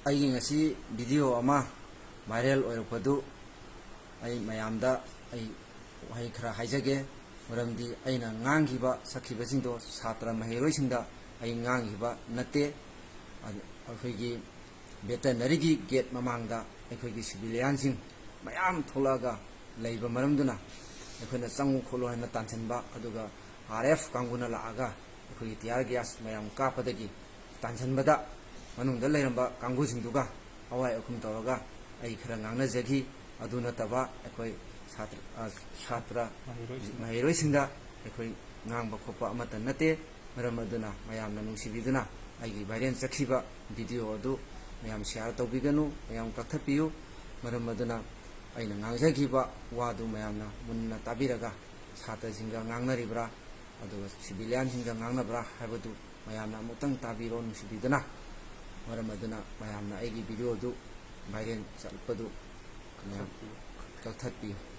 ꯑꯩꯒꯤ ꯉꯁꯤ ꯚꯤꯗꯤꯑꯣ ꯑꯃ ꯚꯥꯏꯔꯦꯜ ꯑꯣꯏꯔꯛꯄꯗꯨ ꯑꯩ ꯃꯌꯥꯝꯗ ꯑꯩ ꯋꯥꯍꯩ ꯈꯔ ꯍꯥꯏꯖꯒꯦ ꯃꯔꯝꯗꯤ ꯑꯩꯅ ꯉꯥꯡꯈꯤꯕ ꯁꯛꯈꯤꯕꯁꯤꯡꯗꯣ ꯁꯥꯇ꯭ꯔ ꯃꯍꯩꯔꯣꯏꯁꯤꯡꯗ ꯑꯩ ꯉꯥꯡꯈꯤꯕ ꯅꯠꯇꯦ ꯑꯩꯈꯣꯏꯒꯤ ꯚꯦꯇꯅꯔꯤꯒꯤ ꯒꯦꯠ ꯃꯃꯥꯡꯗ ꯑꯩꯈꯣꯏꯒꯤ ꯁꯤꯚꯤꯂꯤꯌꯥꯟꯁꯤꯡ ꯃꯌꯥꯝ ꯊꯣꯛꯂꯛꯑꯒ ꯂꯩꯕ ꯃꯔꯝꯗꯨꯅ ꯑꯩꯈꯣꯏꯅ ꯆꯪꯉꯨ ꯈꯣꯠꯂꯨ ꯍꯥꯏꯅ ꯇꯥꯟꯁꯤꯟꯕ ꯑꯗꯨꯒ RF ꯀꯥꯡꯕꯨꯅ ꯂꯥꯛꯑꯒ ꯑꯩꯈꯣꯏꯒꯤ ꯇꯤꯌꯥꯔ ꯒ꯭ꯌꯥꯁ ꯃꯌꯥꯝ ꯀꯥꯞꯄꯗꯒꯤ ꯇꯥꯟꯁꯤꯟꯕꯗ ꯃꯅꯨꯡꯗ ꯂꯩꯔꯝꯕ ꯀꯥꯡꯕꯨꯁꯤꯡꯗꯨꯒ ꯑꯋꯥꯏ ꯑꯈꯨꯝ ꯇꯧꯔꯒ ꯑꯩ ꯈꯔ ꯉꯥꯡꯅꯖꯈꯤ ꯑꯗꯨ ꯅꯠꯇꯕ ꯑꯩꯈꯣꯏ ꯁꯥꯇ꯭ꯔ ꯃꯍꯩꯔꯣꯏꯁꯤꯡꯗ ꯑꯩꯈꯣꯏ ꯉꯥꯡꯕ ꯈꯣꯠꯄ ꯑꯃꯠꯇ ꯅꯠꯇꯦ ꯃꯔꯝ ꯑꯗꯨꯅ ꯃꯌꯥꯝꯅ ꯅꯨꯡꯁꯤꯕꯤꯗꯨꯅ ꯑꯩꯒꯤ ꯚꯥꯏꯔꯦꯜ ꯆꯠꯈꯤꯕ ꯚꯤꯗꯤꯑꯣ ꯑꯗꯨ ꯃꯌꯥꯝ ꯁꯤꯌꯥꯔ ꯇꯧꯕꯤꯒꯅꯨ ꯃꯌꯥꯝ ꯀꯛꯊꯠꯄꯤꯌꯨ ꯃꯔꯝ ꯑꯗꯨꯅ ꯑꯩꯅ ꯉꯥꯡꯖꯈꯤꯕ ꯋꯥꯗꯨ ꯃꯌꯥꯝꯅ ꯃꯨꯟꯅ ꯇꯥꯕꯤꯔꯒ ꯁꯥꯇ꯭ꯔꯁꯤꯡꯒ ꯉꯥꯡꯅꯔꯤꯕ꯭ꯔꯥ ꯑꯗꯨꯒ ꯁꯤꯚꯤꯂꯤꯌꯥꯟꯁꯤꯡꯒ ꯉꯥꯡꯅꯕ꯭ꯔꯥ ꯍꯥꯏꯕꯗꯨ ꯃꯌꯥꯝꯅ ꯑꯃꯨꯛꯇꯪ ꯇꯥꯕꯤꯔꯣ ꯅꯨꯡꯁꯤꯕꯤꯗꯨꯅ ꯃꯔꯝ ꯑꯗꯨꯅ ꯃꯌꯥꯝꯅ ꯑꯩꯒꯤ ꯚꯤꯗꯤꯑꯣ ꯑꯗꯨ ꯚꯥꯏꯔꯦꯜ ꯆꯠꯄꯗꯨ ꯀꯛꯊꯠꯄꯤꯌꯨ